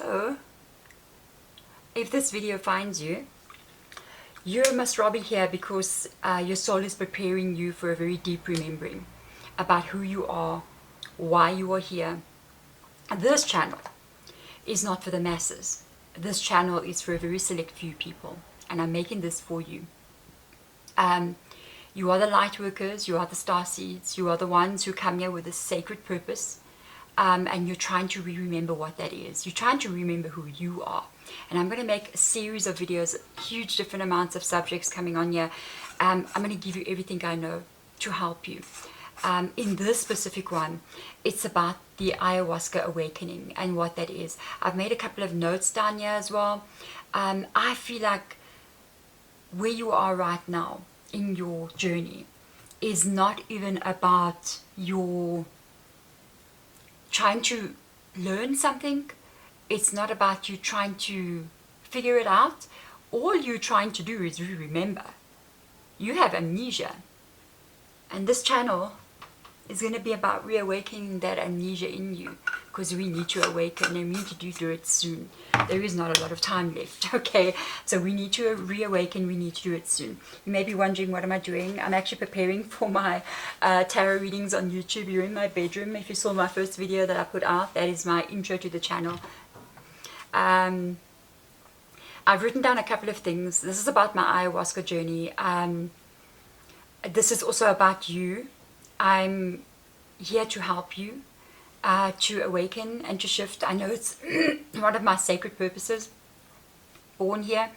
So, if this video finds you, you must be here because your soul is preparing you for a very deep remembering about who you are, why you are here. This channel is not for the masses. This channel is for a very select few people, and I'm making this for you. You are the light workers, you are the star seeds, you are the ones who come here with a sacred purpose, and you're trying to remember what that is. You're trying to remember who you are. And I'm going to make a series of videos, huge different amounts of subjects coming on here. I'm going to give you everything I know to help you. In this specific one, it's about the Ayahuasca awakening and what that is. I've made a couple of notes down here as well. I feel like where you are right now in your journey is not even about your trying to learn something. It's not about you trying to figure it out. All you're trying to do is remember. You have amnesia. And this channel is going to be about reawakening that amnesia in you, because we need to awaken and we need to do it soon. There is not a lot of time left, okay? So we need to reawaken, we need to do it soon. You may be wondering, what am I doing? I'm actually preparing for my tarot readings on YouTube. You're in my bedroom. If you saw my first video that I put out, that is my intro to the channel. I've written down a couple of things. This is about my ayahuasca journey. This is also about you. I'm here to help you to awaken and to shift. I know it's one of my sacred purposes born here.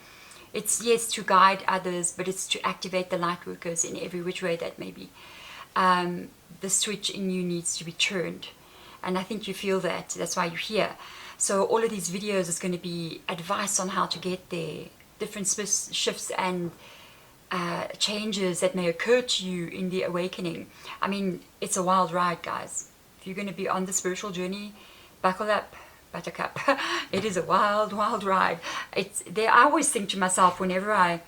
It's, yes, to guide others, but it's to activate the light workers in every which way that may be. The switch in you needs to be turned, and I think you feel that. That's why you're here. So all of these videos is going to be advice on how to get there, different shifts and changes that may occur to you in the awakening. I mean, it's a wild ride, guys. If you're going to be on the spiritual journey, buckle up, buttercup. It is a wild, wild ride. I always think to myself, whenever I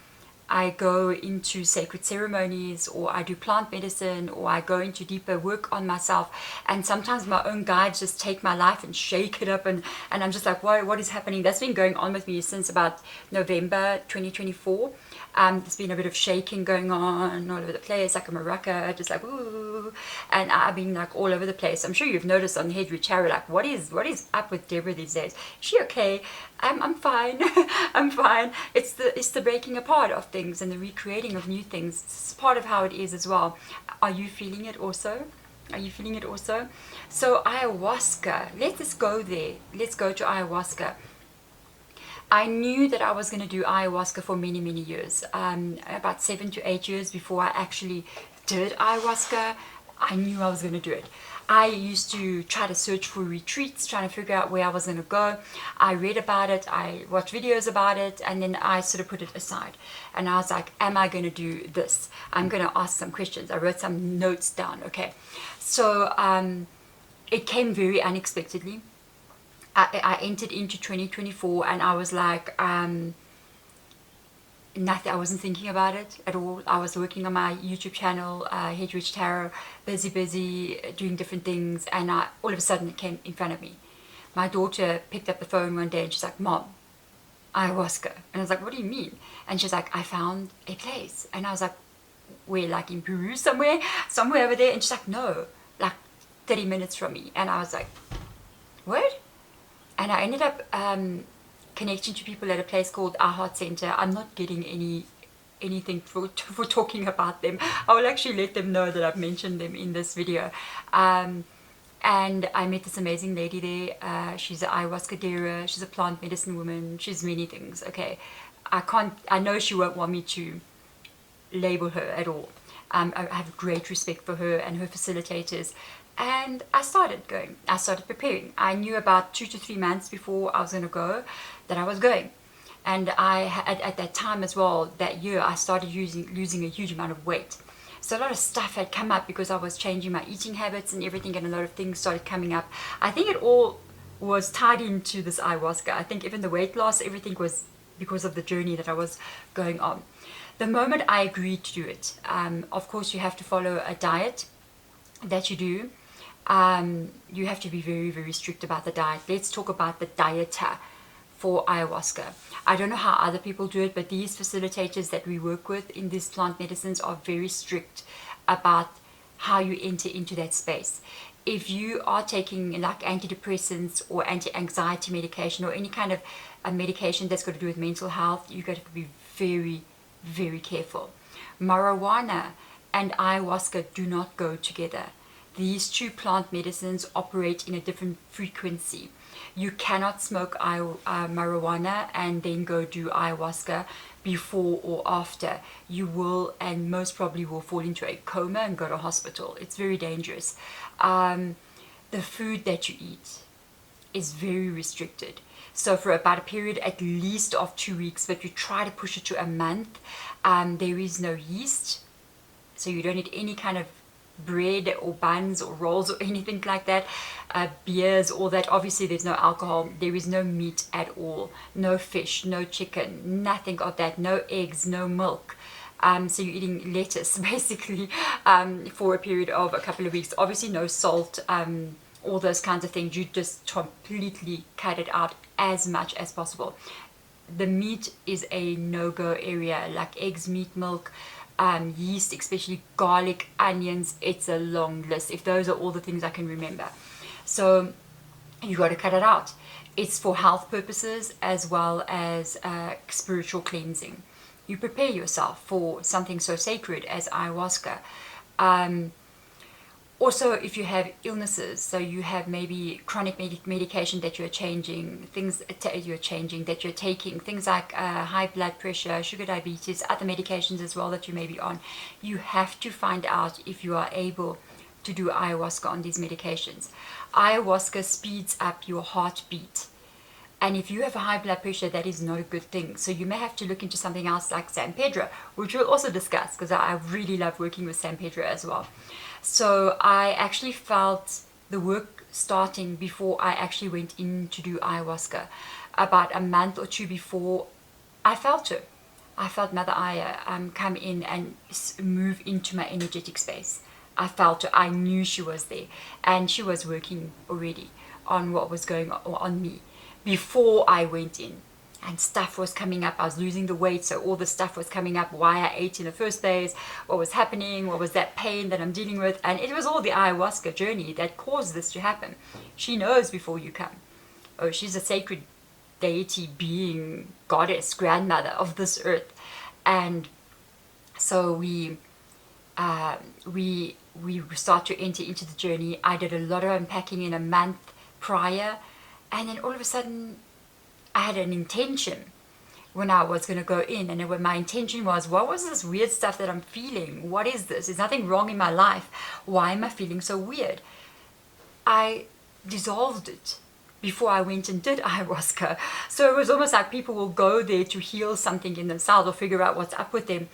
go into sacred ceremonies, or I do plant medicine, or I go into deeper work on myself, and sometimes my own guides just take my life and shake it up, and I'm just like, what is happening? That's been going on with me since about November 2024. There's been a bit of shaking going on all over the place, like a maraca, just like ooh, and I've been like all over the place. I'm sure you've noticed on the Head Reach Tarot, like what is up with Deborah these days? Is she okay? I'm fine. I'm fine. It's the breaking apart of things and the recreating of new things. It's part of how it is as well. Are you feeling it also? Are you feeling it also? So ayahuasca, let's go there. Let's go to ayahuasca. I knew that I was going to do ayahuasca for many, many years. About 7 to 8 years before I actually did ayahuasca, I knew I was going to do it. I used to try to search for retreats, trying to figure out where I was going to go. I read about it, I watched videos about it, and then I sort of put it aside. And I was like, am I going to do this? I'm going to ask some questions. I wrote some notes down, okay. So it came very unexpectedly. I entered into 2024 and I was like, nothing. I wasn't thinking about it at all. I was working on my YouTube channel, Head Reach Tarot, busy, doing different things, and all of a sudden it came in front of me. My daughter picked up the phone one day and she's like, Mom, ayahuasca. And I was like, what do you mean? And she's like, I found a place. And I was like, where, like in Peru somewhere over there? And she's like, no, like 30 minutes from me. And I was like, what? And I ended up connecting to people at a place called Our Heart Center. I'm not getting anything for talking about them. I will actually let them know that I've mentioned them in this video. And I met this amazing lady there. She's an ayahuasca dealer. She's a plant medicine woman. She's many things. Okay, I know she won't want me to label her at all. I have great respect for her and her facilitators. And I started going. I started preparing. I knew about 2 to 3 months before I was going to go that I was going. And I had, at that time as well, that year, I started losing a huge amount of weight. So a lot of stuff had come up because I was changing my eating habits and everything, and a lot of things started coming up. I think it all was tied into this ayahuasca. I think even the weight loss, everything was because of the journey that I was going on. The moment I agreed to do it, of course you have to follow a diet that you do. you have to be very, very strict about the diet. Let's talk about the dieter for ayahuasca. I don't know how other people do it, but these facilitators that we work with in these plant medicines are very strict about how you enter into that space. If you are taking like antidepressants or anti-anxiety medication or any kind of a medication that's got to do with mental health, you got to be very, very careful. Marijuana and ayahuasca do not go together. These two plant medicines operate in a different frequency. You cannot smoke marijuana and then go do ayahuasca before or after. You will, and most probably will, fall into a coma and go to hospital. It's very dangerous. The food that you eat is very restricted. So for about a period at least of 2 weeks, but you try to push it to a month, there is no yeast. So you don't eat any kind of bread or buns or rolls or anything like that, beers, all that. Obviously there's no alcohol, there is no meat at all, no fish, no chicken, nothing of that, no eggs, no milk. So you're eating lettuce basically for a period of a couple of weeks. Obviously no salt, all those kinds of things. You just completely cut it out as much as possible. The meat is a no-go area, like eggs, meat, milk, yeast, especially garlic, onions. It's a long list. If those are all the things I can remember. So you got to cut it out. It's for health purposes as well as spiritual cleansing. You prepare yourself for something so sacred as ayahuasca. Also, if you have illnesses, so you have maybe chronic medication that you're changing, things you're changing, that you're taking, things like high blood pressure, sugar diabetes, other medications as well that you may be on, you have to find out if you are able to do ayahuasca on these medications. Ayahuasca speeds up your heartbeat. And if you have a high blood pressure, that is not a good thing. So you may have to look into something else like San Pedro, which we'll also discuss, because I really love working with San Pedro as well. So I actually felt the work starting before I actually went in to do ayahuasca. About a month or two before, I felt her. I felt Mother Aya come in and move into my energetic space. I felt her. I knew she was there. And she was working already on what was going on me before I went in. And stuff was coming up. I was losing the weight, so all the stuff was coming up. Why I ate in the first place, what was happening, what was that pain that I'm dealing with. And it was all the ayahuasca journey that caused this to happen. She knows before you come. Oh, she's a sacred deity, being, goddess, grandmother of this earth. And so we start to enter into the journey. I did a lot of unpacking in a month prior, and then all of a sudden I had an intention when I was going to go in, and my intention was, what was this weird stuff that I'm feeling? What is this? There's nothing wrong in my life. Why am I feeling so weird? I dissolved it before I went and did ayahuasca. So it was almost like people will go there to heal something in themselves or figure out what's up with them,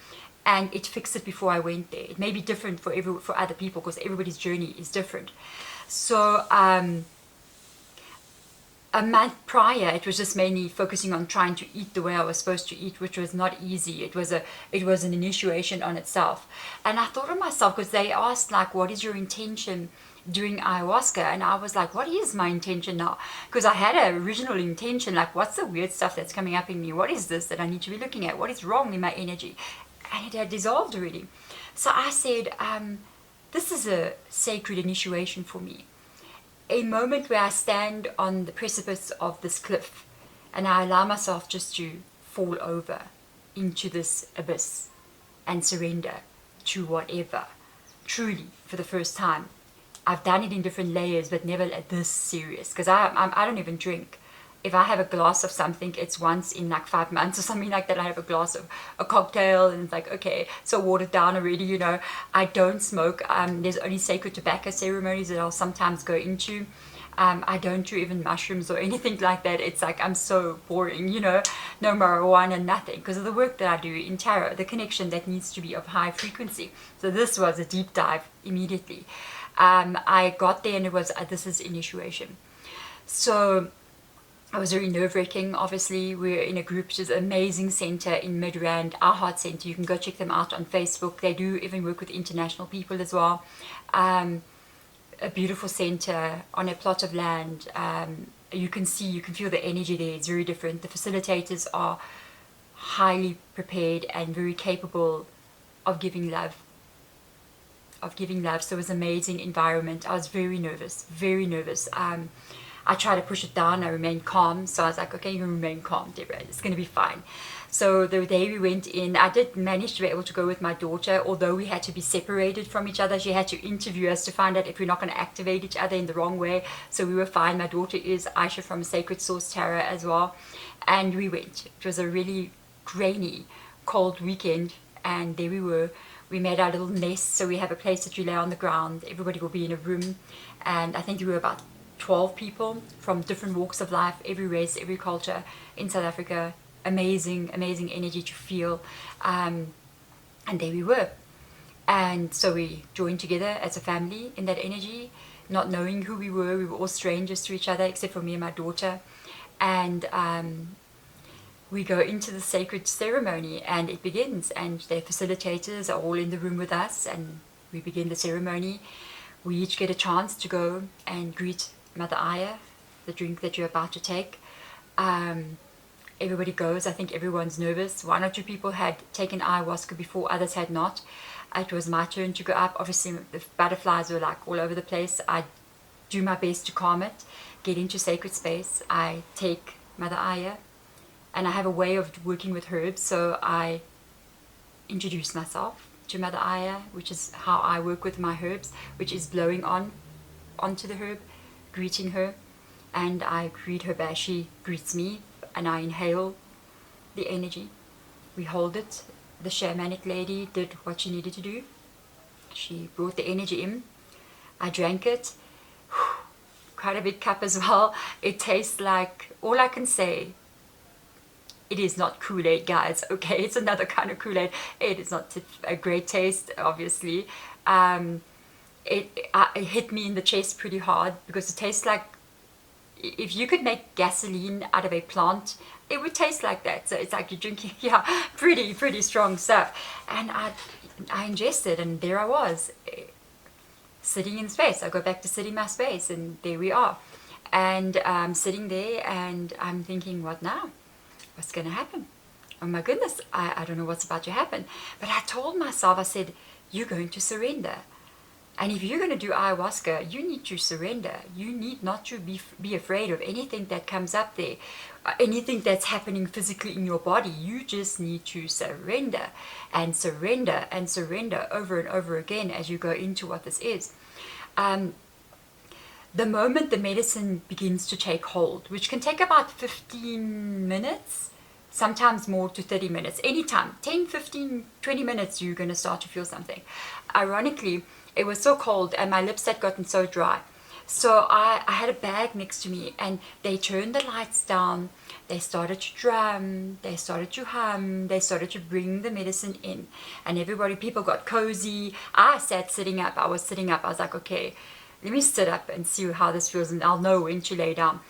and it fixed it before I went there. It may be different for other people, because everybody's journey is different. So a month prior, it was just mainly focusing on trying to eat the way I was supposed to eat, which was not easy. It was an initiation on itself. And I thought of myself, because they asked, like, what is your intention doing ayahuasca? And I was like, what is my intention now? Because I had an original intention, like, what's the weird stuff that's coming up in me? What is this that I need to be looking at? What is wrong in my energy? And it had dissolved already. So I said, this is a sacred initiation for me. A moment where I stand on the precipice of this cliff and I allow myself just to fall over into this abyss and surrender to whatever. Truly, for the first time. I've done it in different layers, but never this serious, because I don't even drink. If I have a glass of something, it's once in like 5 months or something like that. I have a glass of a cocktail, and it's like, okay, so watered down already, you know. I don't smoke. There's only sacred tobacco ceremonies that I'll sometimes go into. I don't do even mushrooms or anything like that. It's like, I'm so boring, you know. No marijuana, nothing, because of the work that I do in tarot, the connection that needs to be of high frequency. So this was a deep dive immediately. I got there and it was, this is initiation. So it was very nerve-wracking. Obviously, we're in a group, which is an amazing center in Midrand, Our Heart Center. You can go check them out on Facebook. They do even work with international people as well. a beautiful center on a plot of land. You can feel the energy there. It's very different. The facilitators are highly prepared and very capable of giving love. So it was an amazing environment. I was very nervous, very nervous. I tried to push it down. I remained calm. So I was like, okay, you remain calm, Deborah. It's going to be fine. So the day we went in, I did manage to be able to go with my daughter, although we had to be separated from each other. She had to interview us to find out if we're not going to activate each other in the wrong way. So we were fine. My daughter is Aisha from Sacred Source Tarot as well. And we went. It was a really rainy, cold weekend. And there we were. We made our little nest. So we have a place that you lay on the ground. Everybody will be in a room. And I think we were about 12 people from different walks of life, every race, every culture in South Africa. Amazing energy to feel. And there we were. And so we joined together as a family in that energy, not knowing who we were. We were all strangers to each other, except for me and my daughter. And we go into the sacred ceremony, and it begins. And the facilitators are all in the room with us, and we begin the ceremony. We each get a chance to go and greet Mother Aya, the drink that you're about to take. Everybody goes. I think everyone's nervous. 1 or 2 people had taken ayahuasca before, others had not. It was my turn to go up. Obviously, the butterflies were like all over the place. I do my best to calm it, get into sacred space. I take Mother Aya, and I have a way of working with herbs, so I introduce myself to Mother Aya, which is how I work with my herbs, which is blowing onto the herb, greeting her, and I greet her back. She greets me, and I inhale the energy. We hold it. The shamanic lady did what she needed to do. She brought the energy in. I drank it. Quite a big cup as well. It tastes like, all I can say, it is not Kool-Aid, guys. Okay, it's another kind of Kool-Aid. It is not a great taste, obviously. It hit me in the chest pretty hard because it tastes like, if you could make gasoline out of a plant, it would taste like that. So it's like you're drinking, pretty strong stuff. And I ingested, and there I was, sitting in space. I go back to sitting my space, and there we are. And I'm sitting there, and I'm thinking, what now? What's going to happen? Oh my goodness, I don't know what's about to happen. But I told myself, I said, you're going to surrender. And if you're going to do ayahuasca, you need to surrender. You need not to be afraid of anything that comes up there, anything that's happening physically in your body. You just need to surrender and surrender and surrender over and over again as you go into what this is. The moment the medicine begins to take hold, which can take about 15 minutes, sometimes more to 30 minutes, anytime, 10, 15, 20 minutes, you're going to start to feel something. Ironically, it was so cold and my lips had gotten so dry. So I had a bag next to me, and they turned the lights down. They started to drum, they started to hum, they started to bring the medicine in. And people got cozy. I sat sitting up. I was sitting up. I was like, okay, let me sit up and see how this feels, and I'll know when to lay down.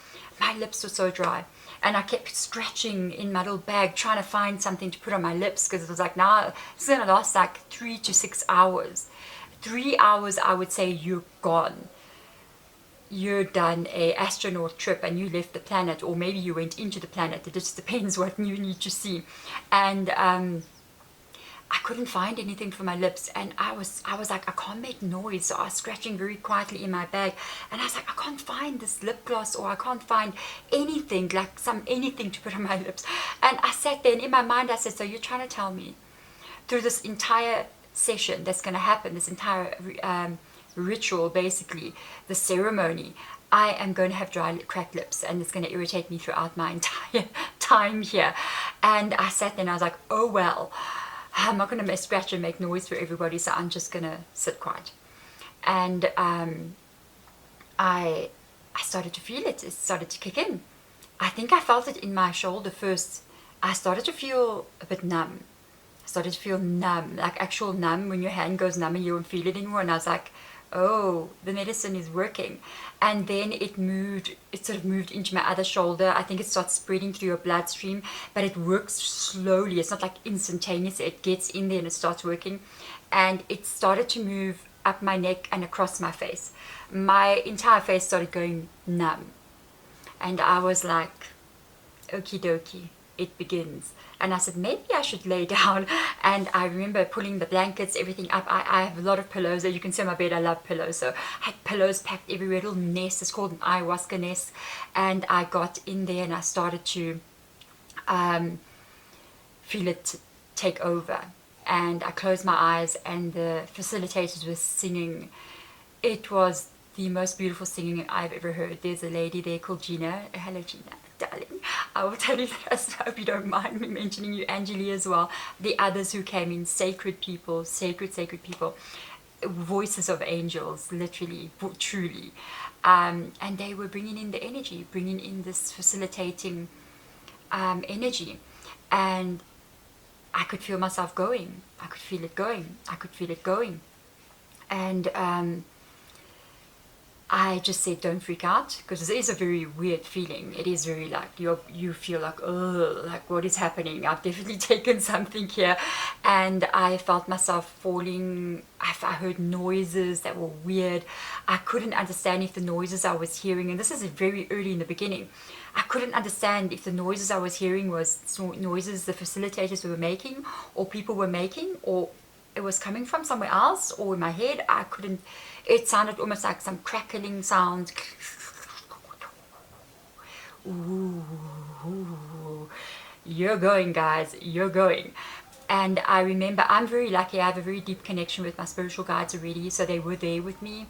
My lips were so dry. And I kept scratching in my little bag, trying to find something to put on my lips, because it was like, now it's going to last like 3 to 6 hours. 3 hours, I would say, you're gone. You're done a astronaut trip and you left the planet, or maybe you went into the planet. It just depends what you need to see. And I couldn't find anything for my lips, and I was like, I can't make noise. So I was scratching very quietly in my bag, and I was like, I can't find this lip gloss, or I can't find anything, like anything to put on my lips. And I sat there, and in my mind I said, so you're trying to tell me through this entire session that's going to happen, this entire ritual, basically the ceremony, I am going to have dry, cracked lips, and it's going to irritate me throughout my entire time here. And I sat there and I was like, oh well, I'm not going to scratch and make noise for everybody, so I'm just going to sit quiet. And I started to feel it. It started to kick in. I think I felt it in my shoulder first. I started to feel a bit numb. I started to feel numb, like actual numb, when your hand goes numb and you don't feel it anymore. And I was like, oh, the medicine is working. And then it sort of moved into my other shoulder. I think it starts spreading through your bloodstream, but it works slowly. It's not like instantaneous. It gets in there and it starts working. And it started to move up my neck and across my face. My entire face started going numb. And I was like, okie dokie, it begins. And I said, maybe I should lay down. And I remember pulling the blankets, everything up. I have a lot of pillows. As you can see on my bed, I love pillows. So I had pillows packed everywhere, little nest. It's called an ayahuasca nest. And I got in there and I started to feel it take over. And I closed my eyes and the facilitators were singing. It was the most beautiful singing I've ever heard. There's a lady there called Gina. Hello, Gina, darling. I will tell you that. I hope you don't mind me mentioning you, Angelie, as well. The others who came in, sacred people, sacred people, voices of angels, literally, truly. And they were bringing in the energy, bringing in this facilitating energy. And I could feel myself going. I could feel it going. I could feel it going. And I just said, don't freak out, because it is a very weird feeling. It is very like, you feel like, oh, like what is happening? I've definitely taken something here. And I felt myself falling. I heard noises that were weird. I couldn't understand if the noises I was hearing, and this is very early in the beginning, I couldn't understand if the noises I was hearing was noises the facilitators were making, or people were making, or it was coming from somewhere else, or in my head. I couldn't. It sounded almost like some crackling sound. Ooh, you're going, guys, you're going. And I remember, I'm very lucky. I have a very deep connection with my spiritual guides already, so they were there with me.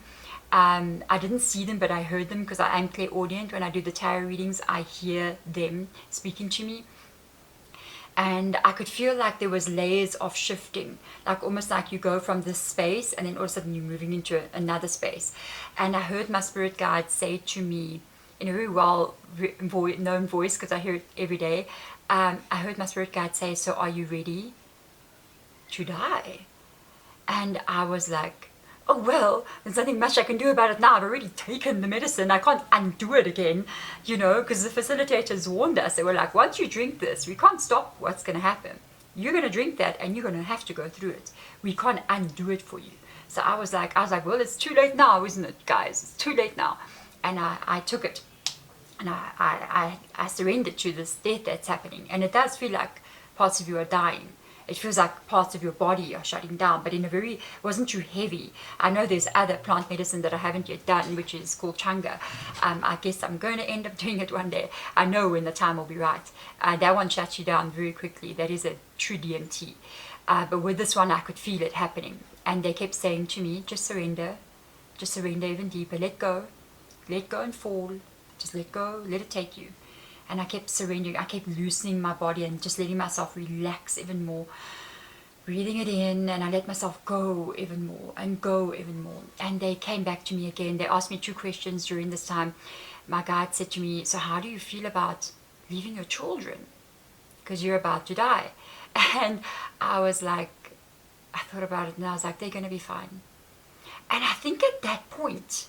I didn't see them, but I heard them, because I am clairaudient. When I do the tarot readings, I hear them speaking to me. And I could feel like there was layers of shifting, like almost like you go from this space and then all of a sudden you're moving into another space. And I heard my spirit guide say to me in a very well known voice, because I hear it every day. I heard my spirit guide say, so are you ready to die? And I was like, oh, well, there's nothing much I can do about it now. I've already taken the medicine. I can't undo it again, because the facilitators warned us. They were like, once you drink this, we can't stop what's going to happen. You're going to drink that and you're going to have to go through it. We can't undo it for you. So I was like, well, it's too late now, isn't it, guys? It's too late now. And I took it. And I surrendered to this death that's happening. And it does feel like parts of you are dying. It feels like parts of your body are shutting down, but in a very, it wasn't too heavy. I know there's other plant medicine that I haven't yet done, which is called Changa. I guess I'm going to end up doing it one day. I know when the time will be right. That one shuts you down very quickly. That is a true DMT. But with this one, I could feel it happening. And they kept saying to me, just surrender even deeper. Let go and fall. Just let go, let it take you. And I kept surrendering. I kept loosening my body and just letting myself relax even more. Breathing it in, and I let myself go even more and go even more. And they came back to me again. They asked me 2 questions during this time. My guide said to me, so how do you feel about leaving your children? Because you're about to die. And I was like, I thought about it and I was like, they're going to be fine. And I think at that point,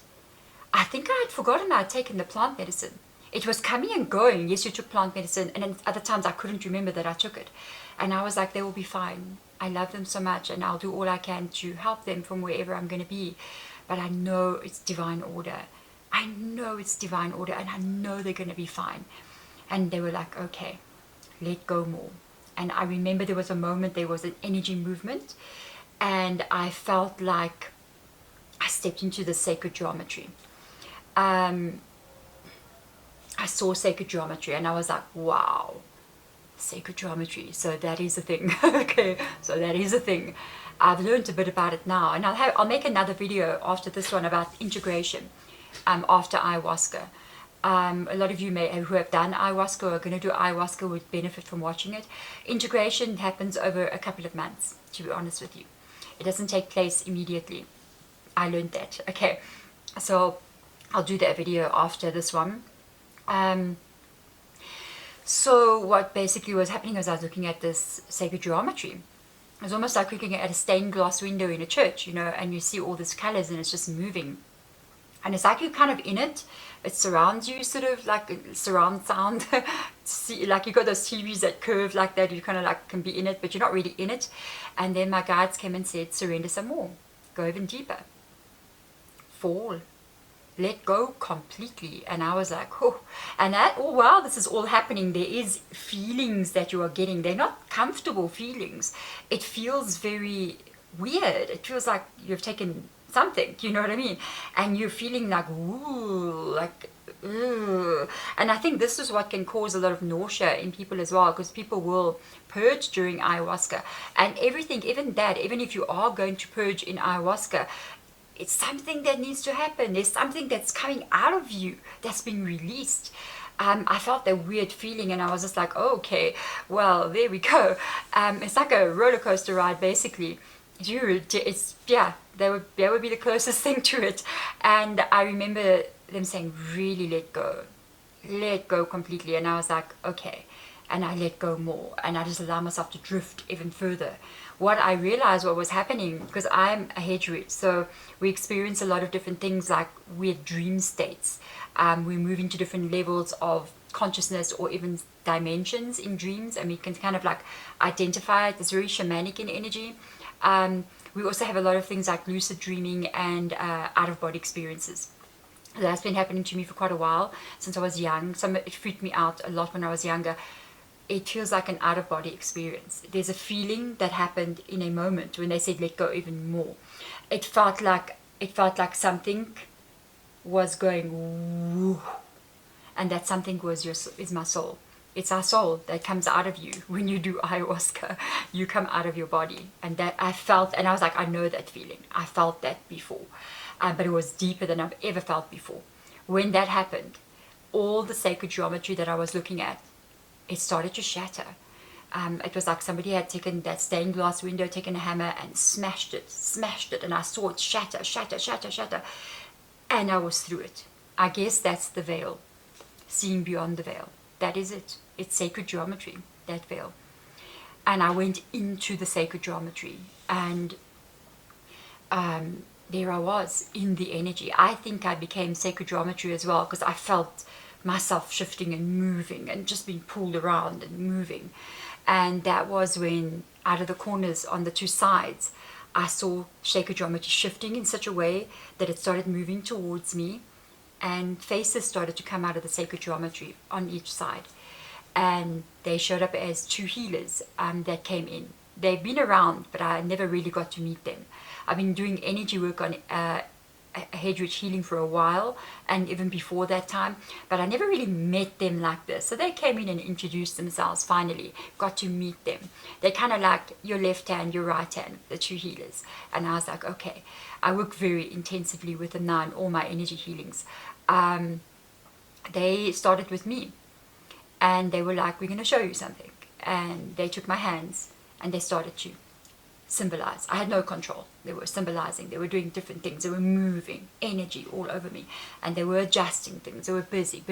I think I had forgotten I had taken the plant medicine. It was coming and going. Yes, you took plant medicine. And then other times I couldn't remember that I took it. And I was like, they will be fine. I love them so much and I'll do all I can to help them from wherever I'm going to be. But I know it's divine order. I know it's divine order and I know they're going to be fine. And they were like, okay, let go more. And I remember there was a moment, there was an energy movement. And I felt like I stepped into the sacred geometry. I saw sacred geometry and I was like, wow, sacred geometry. So that is a thing. Okay, so that is a thing. I've learned a bit about it now, and I'll make another video after this one about integration after ayahuasca. A lot of you who have done ayahuasca or are going to do ayahuasca would benefit from watching it. Integration happens over a couple of months, to be honest with you. It doesn't take place immediately. I learned that. Okay, so I'll do that video after this one. So what basically was happening was I was looking at this sacred geometry. It was almost like looking at a stained glass window in a church, and you see all these colors and it's just moving. And it's like you're kind of in it. It surrounds you, sort of like surround sound. See, like you got those TVs that curve like that. You kind of like can be in it, but you're not really in it. And then my guides came and said, surrender some more. Go even deeper. fall, let go completely. And I was like, oh, and that, oh wow, this is all happening. There is feelings that you are getting. They're not comfortable feelings. It feels very weird. It feels like you've taken something, you know what I mean? And you're feeling like, ooh, like, ugh. And I think this is what can cause a lot of nausea in people as well, because people will purge during ayahuasca. And everything, even that, even if you are going to purge in ayahuasca, it's something that needs to happen. There's something that's coming out of you that's been released. I felt that weird feeling, and I was just like, oh, okay, well, there we go. It's like a roller coaster ride, basically. It's, yeah, that would be the closest thing to it. And I remember them saying, really let go completely. And I was like, okay. And I let go more, and I just allow myself to drift even further. What I realized what was happening, because I'm a hedge root, so we experience a lot of different things like weird dream states. We move into different levels of consciousness or even dimensions in dreams, and we can kind of like identify it. It's very shamanic in energy. We also have a lot of things like lucid dreaming and out-of-body experiences. That's been happening to me for quite a while, since I was young. It freaked me out a lot when I was younger. It feels like an out-of-body experience. There's a feeling that happened in a moment when they said let go even more. It felt like something was going woo, and that something is my soul. It's our soul that comes out of you when you do ayahuasca. You come out of your body, and that I felt, and I was like, I know that feeling. I felt that before, but it was deeper than I've ever felt before. When that happened, all the sacred geometry that I was looking at, it started to shatter. It was like somebody had taken that stained glass window, taken a hammer and smashed it, and I saw it shatter, and I was through it. I guess that's the veil, seeing beyond the veil. That is it. It's sacred geometry, that veil. And I went into the sacred geometry, and there I was in the energy. I think I became sacred geometry as well, because I felt myself shifting and moving and just being pulled around and moving. And that was when, out of the corners on the two sides, I saw sacred geometry shifting in such a way that it started moving towards me, and faces started to come out of the sacred geometry on each side. And they showed up as two healers that came in. They've been around, but I never really got to meet them. I've been doing energy work on hedge root healing for a while, and even before that time, but I never really met them like this. So they came in and introduced themselves. Finally got to meet them. They kind of like your left hand, your right hand, the two healers. And I was like, okay. I work very intensively with them now in all my energy healings. They started with me, and they were like, we're going to show you something. And they took my hands and they started to symbolize. I had no control. They were symbolizing. They were doing different things. They were moving energy all over me, and they were adjusting things. They were busy.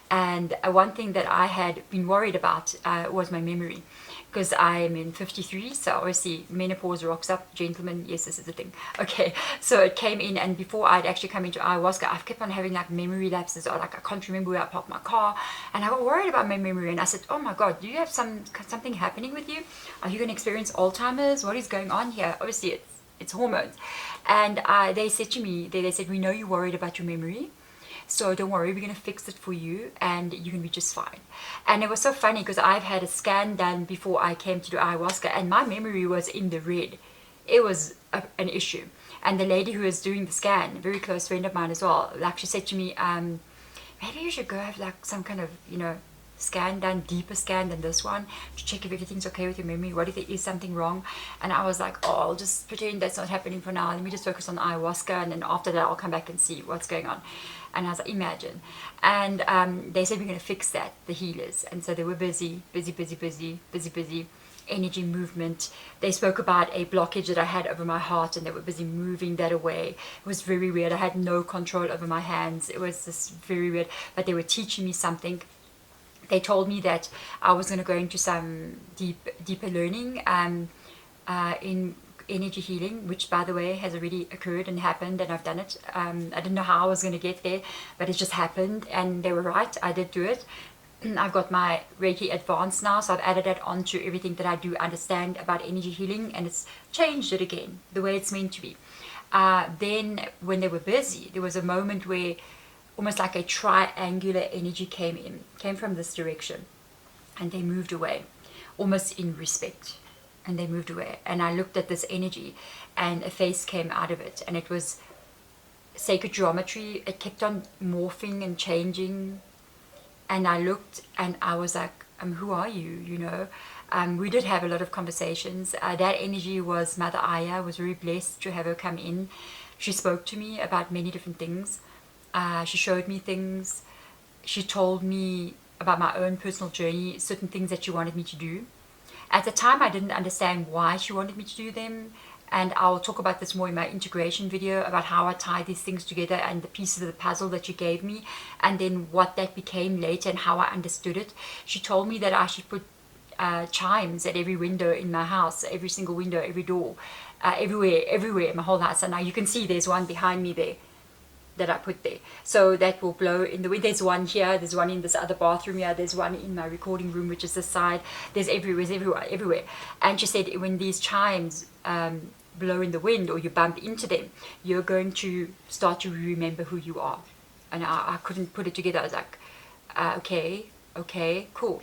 And one thing that I had been worried about was my memory, because I am in 53, so obviously menopause rocks up. Gentlemen, yes, this is the thing. Okay, so it came in, and before I'd actually come into ayahuasca, I've kept on having like memory lapses, or like I can't remember where I parked my car, and I got worried about my memory, and I said, oh my God, do you have something happening with you? Are you going to experience Alzheimer's? What is going on here? Obviously it's hormones. And they said to me, they said, we know you're worried about your memory, so don't worry, we're going to fix it for you, and you're going to be just fine. And it was so funny, because I've had a scan done before I came to do ayahuasca, and my memory was in the red. It was an issue. And the lady who was doing the scan, a very close friend of mine as well, like she said to me, maybe you should go have like some kind of, scan done, deeper scan than this one, to check if everything's okay with your memory. What if there is something wrong? And I was like, oh, I'll just pretend that's not happening for now. Let me just focus on the ayahuasca, and then after that I'll come back and see what's going on. And I was like, imagine. And they said, we're going to fix that, the healers. And so they were busy, energy movement. They spoke about a blockage that I had over my heart, and they were busy moving that away. It was very weird. I had no control over my hands. It was just very weird. But they were teaching me something. They told me that I was going to go into some deeper learning in energy healing, which by the way has already occurred and happened, and I've done it. I didn't know how I was going to get there, but it just happened, and they were right. I did do it. I've got my Reiki Advanced now, so I've added that onto everything that I do understand about energy healing, and it's changed it again the way it's meant to be. Then when they were busy, there was a moment where almost like a triangular energy came from this direction, and they moved away, almost in respect, and they moved away. And I looked at this energy, and a face came out of it, and it was sacred geometry. It kept on morphing and changing, and I looked, and I was like, who are you? You know, we did have a lot of conversations. That energy was Mother Aya. I was very blessed to have her come in. She spoke to me about many different things. She showed me things. She told me about my own personal journey, certain things that she wanted me to do. At the time, I didn't understand why she wanted me to do them. And I'll talk about this more in my integration video, about how I tie these things together and the pieces of the puzzle that she gave me, and then what that became later and how I understood it. She told me that I should put chimes at every window in my house, every single window, every door, everywhere in my whole house. And now you can see there's one behind me there that I put there. So that will blow in the wind. There's one here, there's one in this other bathroom here, there's one in my recording room, which is this side. There's everywhere. And she said when these chimes blow in the wind or you bump into them, you're going to start to remember who you are. And I couldn't put it together. I was like, okay, cool.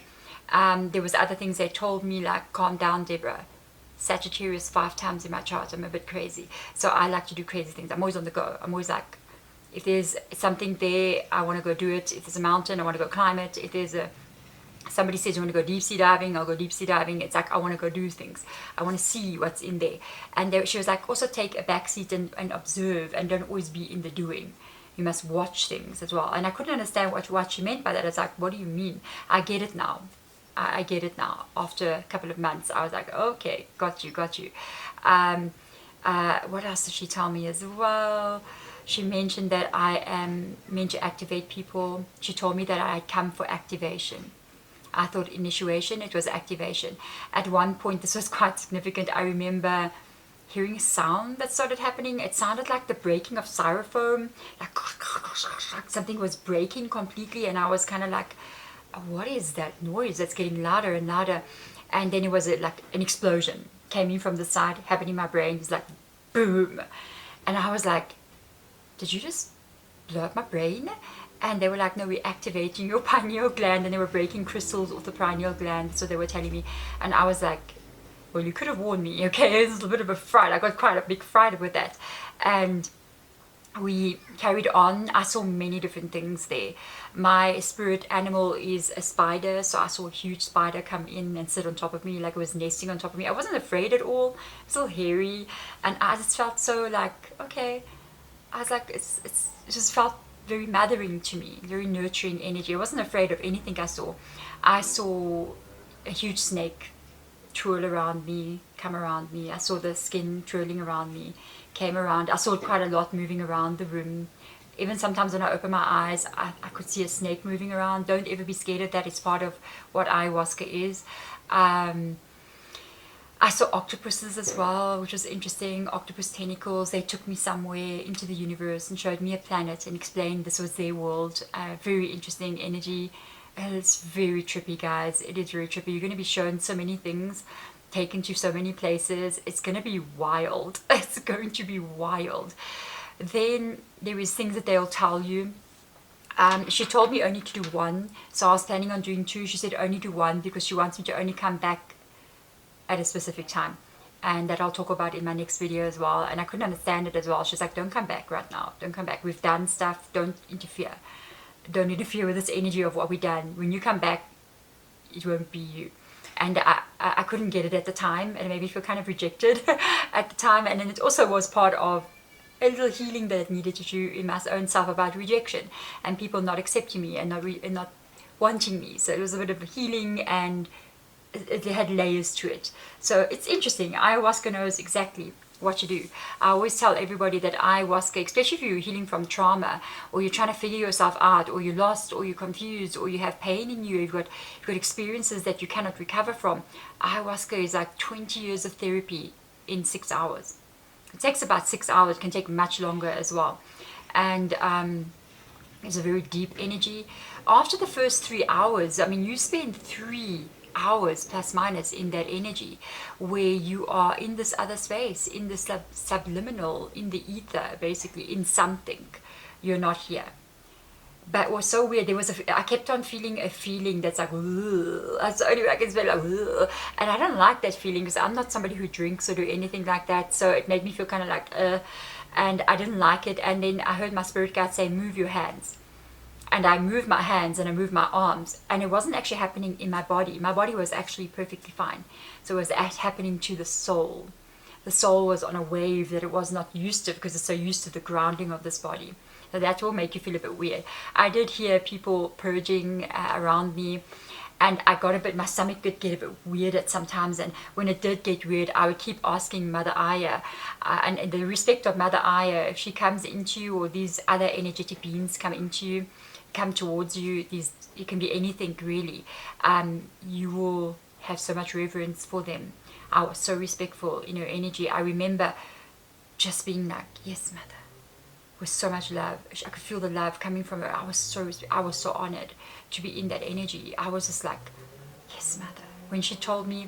There was other things they told me, like, calm down, Deborah. Sagittarius 5 times in my chart. I'm a bit crazy. So I like to do crazy things. I'm always on the go. I'm always like, if there's something there, I want to go do it. If there's a mountain, I want to go climb it. If there's somebody says you want to go deep sea diving, I'll go deep sea diving. It's like I want to go do things. I want to see what's in there. And she was like, also take a back seat and observe, and don't always be in the doing. You must watch things as well. And I couldn't understand what she meant by that. I was like, what do you mean? I get it now. I get it now. After a couple of months, I was like, okay, got you. What else did she tell me as well? She mentioned that I am meant to activate people. She told me that I had come for activation. I thought initiation, it was activation. At one point, this was quite significant. I remember hearing a sound that started happening. It sounded like the breaking of styrofoam, like something was breaking completely, and I was kind of like, what is that noise that's getting louder and louder? And then it was like an explosion came in from the side, happened in my brain. It was like boom, and I was like, did you just blow up my brain? And they were like, no, we're activating your pineal gland, and they were breaking crystals off the pineal gland, so they were telling me. And I was like, well, you could have warned me, okay? It was a little bit of a fright. I got quite a big fright with that. And we carried on. I saw many different things there. My spirit animal is a spider, so I saw a huge spider come in and sit on top of me, like it was nesting on top of me. I wasn't afraid at all. It's all hairy, and I just felt so like, okay. I was like, it just felt very mothering to me, very nurturing energy. I wasn't afraid of anything I saw. I saw a huge snake twirl around me, come around me. I saw the skin twirling around me, came around. I saw it quite a lot moving around the room. Even sometimes when I open my eyes, I could see a snake moving around. Don't ever be scared of that. It's part of what ayahuasca is. I saw octopuses as well, which was interesting. Octopus tentacles. They took me somewhere into the universe and showed me a planet and explained this was their world. Very interesting energy. It's very trippy, guys. It is very trippy. You're going to be shown so many things, taken to so many places. It's going to be wild. It's going to be wild. Then there is things that they'll tell you. She told me only to do one, so I was planning on doing 2. She said only do 1 because she wants me to only come back at a specific time, and that I'll talk about in my next video as well. And I couldn't understand it as well. She's like, don't come back right now, don't come back, we've done stuff, don't interfere with this energy of what we've done. When you come back, it won't be you. And I couldn't get it at the time, and it made me feel kind of rejected at the time. And then it also was part of a little healing that I needed to do in my own self about rejection and people not accepting me and not wanting me. So it was a bit of a healing, and it had layers to it. So it's interesting. Ayahuasca knows exactly what you do. I always tell everybody that ayahuasca, especially if you're healing from trauma, or you're trying to figure yourself out, or you're lost, or you're confused, or you have pain in you, you've got experiences that you cannot recover from, ayahuasca is like 20 years of therapy in 6 hours. It takes about 6 hours. It can take much longer as well. And it's a very deep energy. After the first 3 hours, I mean, you spend 3 hours plus minus in that energy, where you are in this other space, in the subliminal, in the ether, basically in something. You're not here. But it was so weird. I kept on feeling a feeling that's like, ugh. That's the only way I can spell, like, ugh. And I don't like that feeling because I'm not somebody who drinks or do anything like that. So it made me feel kind of like, and I didn't like it. And then I heard my spirit guide say, move your hands. And I moved my hands and I moved my arms, and it wasn't actually happening in my body. My body was actually perfectly fine. So it was happening to the soul. The soul was on a wave that it was not used to, because it's so used to the grounding of this body. So that will make you feel a bit weird. I did hear people purging around me, and I got a bit, my stomach could get a bit weird at sometimes. And when it did get weird, I would keep asking Mother Aya, and in the respect of Mother Aya, if she comes into you, or these other energetic beings come into you, come towards you, it can be anything really, you will have so much reverence for them. I was so respectful in her energy. I remember just being like, yes, Mother, with so much love. I could feel the love coming from her. I was so honored to be in that energy. I was just like, yes, Mother. When she told me,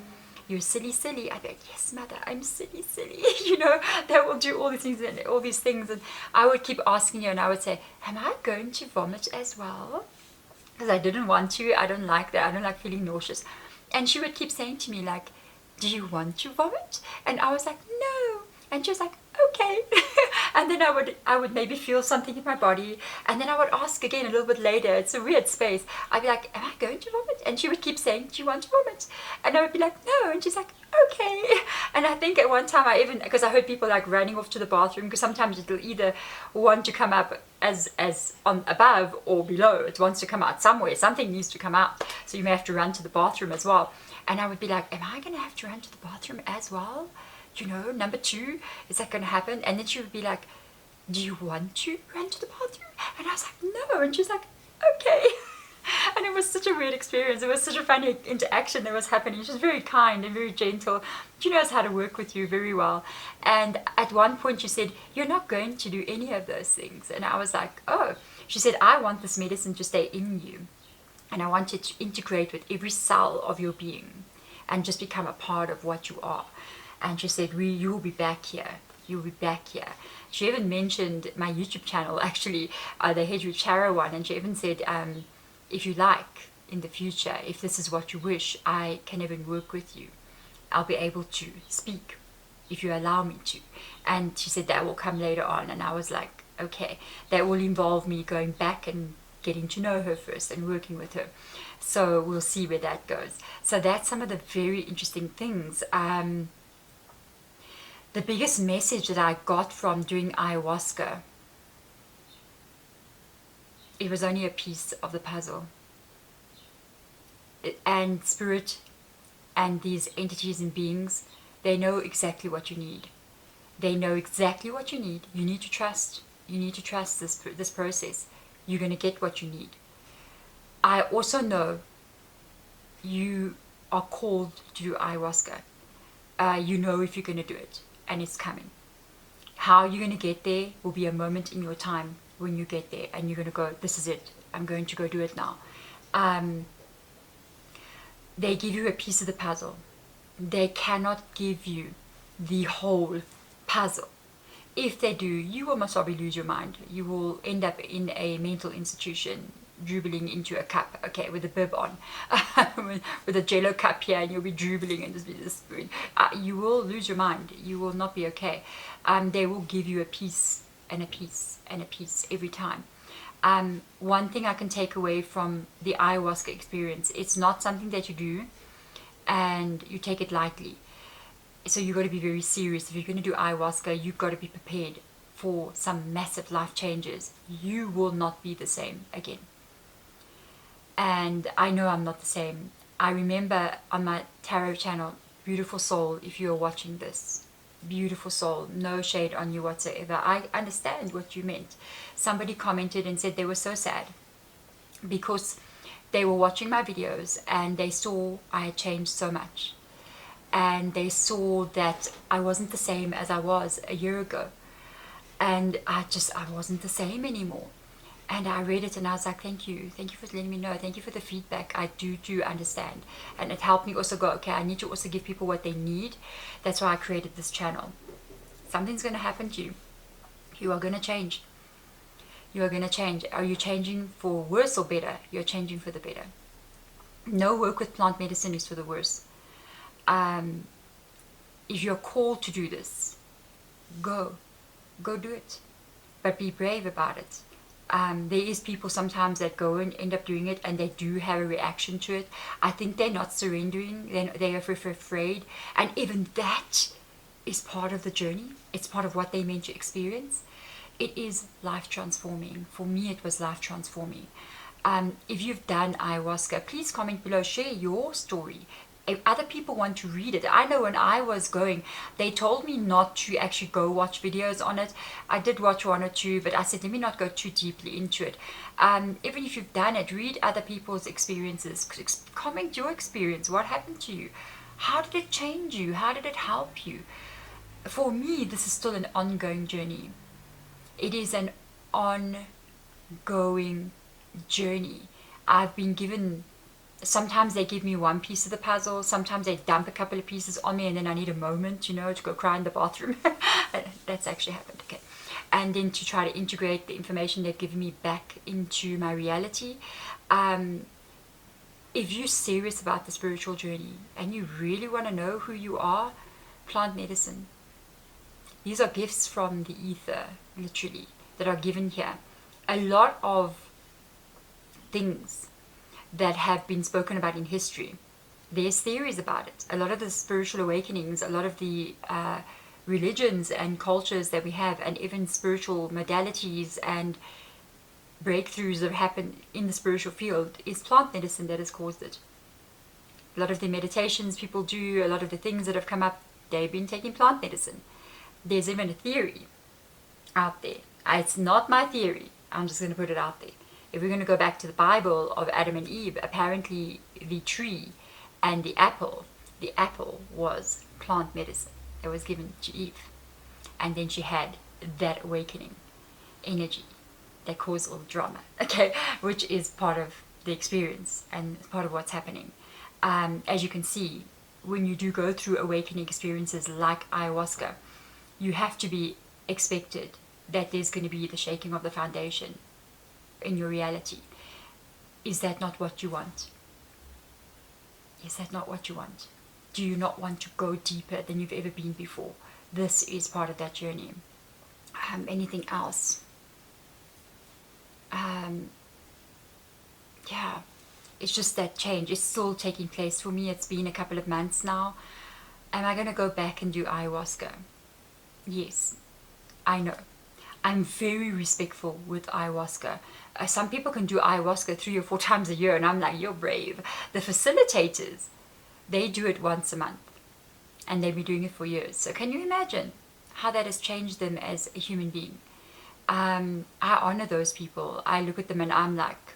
you're silly, I'd be like, yes, Mother, I'm silly. You know, that will do all these things. And I would keep asking her, and I would say, am I going to vomit as well? Because I didn't want to. I don't like that. I don't like feeling nauseous. And she would keep saying to me, like, do you want to vomit? And I was like, no. And she was like, okay. And then I would maybe feel something in my body, and then I would ask again a little bit later. It's a weird space. I'd be like, am I going to vomit? And she would keep saying, do you want to vomit? And I would be like, no. And she's like, okay. And I think at one time because I heard people like running off to the bathroom, because sometimes it'll either want to come up as on above or below. It wants to come out somewhere. Something needs to come out. So you may have to run to the bathroom as well. And I would be like, am I going to have to run to the bathroom as well? You know, number 2, is that going to happen? And then she would be like, do you want to run to the bathroom? And I was like, no. And she's like, okay. And it was such a weird experience. It was such a funny interaction that was happening. She was very kind and very gentle. She knows how to work with you very well. And at one point she said, you're not going to do any of those things. And I was like, oh. She said, I want this medicine to stay in you. And I want it to integrate with every cell of your being and just become a part of what you are. And she said, you will be back here. You'll be back here. She even mentioned my YouTube channel, actually, the Hedgewood Chara one. And she even said, if you like, in the future, if this is what you wish, I can even work with you. I'll be able to speak if you allow me to. And she said that will come later on. And I was like, okay, that will involve me going back and getting to know her first and working with her. So we'll see where that goes. So that's some of the very interesting things. The biggest message that I got from doing ayahuasca, it was only a piece of the puzzle. And spirit and these entities and beings, they know exactly what you need. They know exactly what you need. You need to trust. You need to trust this process. You're going to get what you need. I also know you are called to do ayahuasca. You know if you're going to do it, and it's coming. How you're going to get there will be a moment in your time when you get there, and you're going to go, this is it. I'm going to go do it now. They give you a piece of the puzzle. They cannot give you the whole puzzle. If they do, you will most probably lose your mind. You will end up in a mental institution, dribbling into a cup, okay, with a bib on, with a jello cup here, and you'll be dribbling and just be this spoon. You will lose your mind. You will not be okay. They will give you a piece and a piece and a piece every time. One thing I can take away from the ayahuasca experience, it's not something that you do and you take it lightly. So you've got to be very serious. If you're going to do ayahuasca, you've got to be prepared for some massive life changes. You will not be the same again. And I know I'm not the same. I remember on my tarot channel, beautiful soul, if you're watching this, beautiful soul, no shade on you whatsoever. I understand what you meant. Somebody commented and said they were so sad because they were watching my videos and they saw I had changed so much. And they saw that I wasn't the same as I was a year ago. And I wasn't the same anymore. And I read it and I was like, thank you for letting me know, thank you for the feedback. I do understand. And it helped me also go, okay, I need to also give people what they need. That's why I created this channel. Something's going to happen to you. You are going to change. You are going to change. Are you changing for worse or better? You're changing for the better. No work with plant medicine is for the worse. If you're called to do this, go do it, but be brave about it. There is people sometimes that go and end up doing it and they do have a reaction to it. I think they're not surrendering, they are afraid, and even that is part of the journey. It's part of what they meant to experience. It is life transforming. For me, it was life transforming. If you've done ayahuasca, please comment below, share your story. If other people want to read it. I know when I was going, they told me not to actually go watch videos on it. I did watch one or two, but I said, let me not go too deeply into it. Even if you've done it, read other people's experiences. Comment your experience. What happened to you? How did it change you? How did it help you? For me, this is still an ongoing journey. It is an ongoing journey. I've been given... Sometimes they give me one piece of the puzzle. Sometimes they dump a couple of pieces on me and then I need a moment, to go cry in the bathroom. That's actually happened, okay. And then to try to integrate the information they've given me back into my reality. If you're serious about the spiritual journey and you really want to know who you are, plant medicine. These are gifts from the ether, literally, that are given here. A lot of things that have been spoken about in history, there's theories about it. A lot of the spiritual awakenings, a lot of the religions and cultures that we have, and even spiritual modalities and breakthroughs that happen in the spiritual field, is plant medicine that has caused it. A lot of the meditations people do, a lot of the things that have come up, they've been taking plant medicine. There's even a theory out there. It's not my theory. I'm just going to put it out there. If we're going to go back to the Bible of Adam and Eve, apparently the tree and the apple was plant medicine that was given to Eve. And then she had that awakening energy that caused all the drama, okay, which is part of the experience and part of what's happening. As you can see, when you do go through awakening experiences like ayahuasca, you have to be expected that there's going to be the shaking of the foundation in your reality. Is that not what you want? Is that not what you want? Do you not want to go deeper than you've ever been before? This is part of that journey. Anything else? Yeah, it's just that change. It's still taking place. For me, it's been a couple of months now. Am I going to go back and do ayahuasca? Yes, I know. I'm very respectful with ayahuasca. Some people can do ayahuasca 3 or 4 times a year, and I'm like, you're brave. The facilitators, they do it once a month, and they've been doing it for years. So can you imagine how that has changed them as a human being? I honor those people. I look at them and I'm like,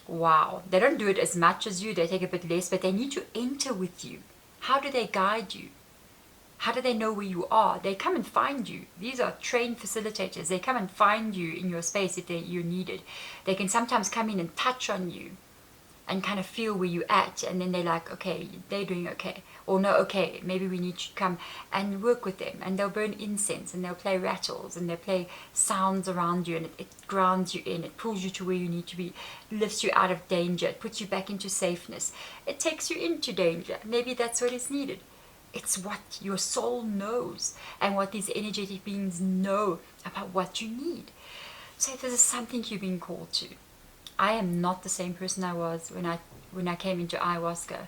wow. They don't do it as much as you. They take a bit less, but they need to enter with you. How do they guide you? How do they know where you are? They come and find you. These are trained facilitators. They come and find you in your space if you're needed. They can sometimes come in and touch on you and kind of feel where you're at. And then they're like, okay, they're doing okay. Or no, okay, maybe we need to come and work with them. And they'll burn incense and they'll play rattles and they'll play sounds around you. And it grounds you in. It pulls you to where you need to be. Lifts you out of danger. It puts you back into safeness. It takes you into danger. Maybe that's what is needed. It's what your soul knows and what these energetic beings know about what you need. So if this is something you've been called to, I am not the same person I was when I came into ayahuasca.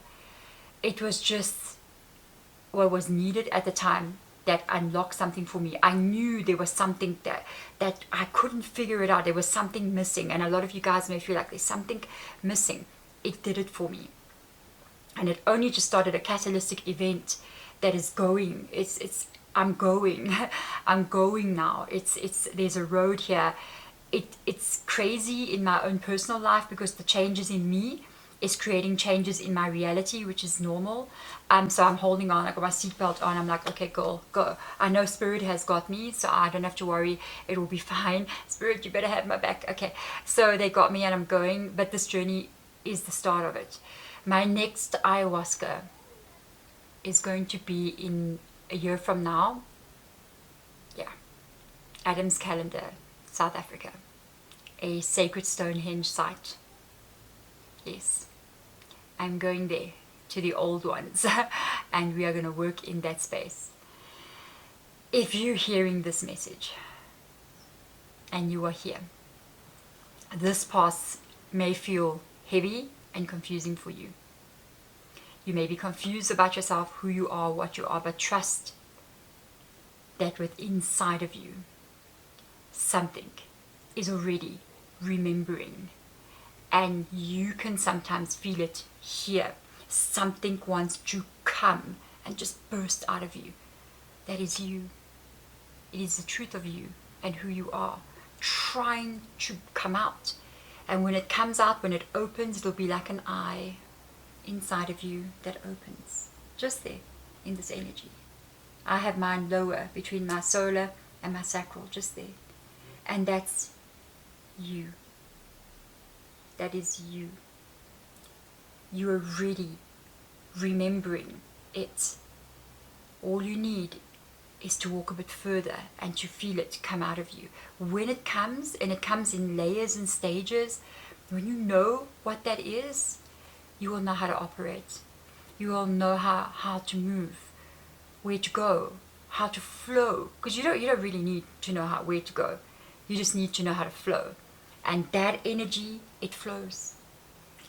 It was just what was needed at the time that unlocked something for me. I knew there was something that I couldn't figure it out. There was something missing, and a lot of you guys may feel like there's something missing. It did it for me. And it only just started a catalytic event that is going. I'm going. I'm going now. There's a road here. It's crazy in my own personal life because the changes in me, is creating changes in my reality, which is normal. So I'm holding on. I got my seatbelt on. I'm like, okay, girl, go. I know Spirit has got me, so I don't have to worry. It will be fine. Spirit, you better have my back. Okay. So they got me and I'm going, but this journey is the start of it. My next ayahuasca is going to be in a year from now. Yeah. Adam's Calendar, South Africa. A sacred Stonehenge site. Yes. I'm going there to the old ones and we are going to work in that space. If you're hearing this message and you are here, this path may feel heavy and confusing for you. You may be confused about yourself, who you are, what you are, but trust that within inside of you, something is already remembering, and you can sometimes feel it here. Something wants to come and just burst out of you. That is you. It is the truth of you and who you are trying to come out. And when it comes out, when it opens, it'll be like an eye inside of you that opens. Just there in this energy. I have mine lower between my solar and my sacral, just there. And that's you. That is you. You are already remembering it. All you need is to walk a bit further and to feel it come out of you. When it comes, and it comes in layers and stages, when you know what that is, you will know how to operate. You will know how to move, where to go, how to flow. Because you don't really need to know where to go. You just need to know how to flow. And that energy, it flows.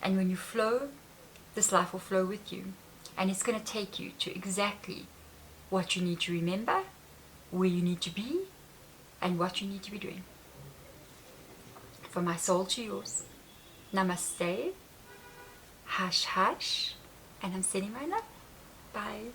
And when you flow, this life will flow with you. And it's going to take you to exactly what you need to remember, where you need to be, and what you need to be doing. From my soul to yours. Namaste. Hash hash. And I'm sending my love. Bye.